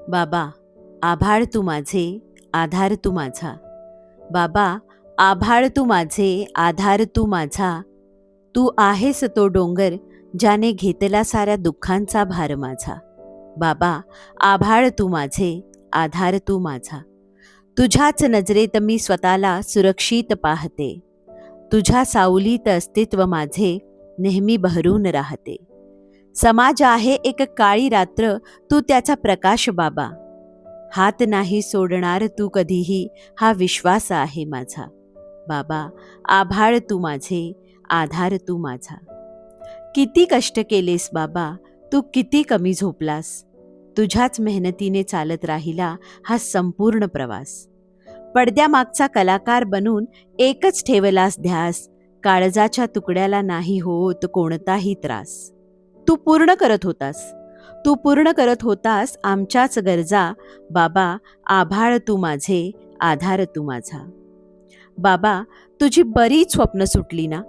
बाबा, आभाळ तू माझे, आधार तू माझा. बाबा, आभाळ तू माझे, आधार तू माझा. तू आहेस तो डोंगर, ज्याने घेतला साऱ्या दुःखांचा भार माझा. बाबा, आभाळ तू माझे, आधार तू माझा. तुझ्याच नजरेत मी स्वतःला सुरक्षित पाहते. तुझ्या सावलीत अस्तित्व माझे नेहमी बहरून राहते. समाज आहे एक काळी रात्र, तू त्याचा प्रकाश बाबा. हात नाही सोडणार तू कधीही, हा विश्वास आहे माझा. बाबा, आभाळ तू माझे, आधार तू माझा. किती कष्ट केलेस बाबा, तू किती कमी झोपलास. तुझ्याच मेहनतीने चालत राहिला हा संपूर्ण प्रवास. पडद्यामागचा कलाकार बनून एकच ठेवलास ध्यास, काळजाच्या तुकड्याला नाही होत कोणताही त्रास. तू पूर्ण करत होतास, तू पूर्ण करत होतास आमच्याच गरजा. बाबा, आभाळ तू माझे, आधार तू माझा. बाबा, तुझी बरीच स्वप्न सुटली ना.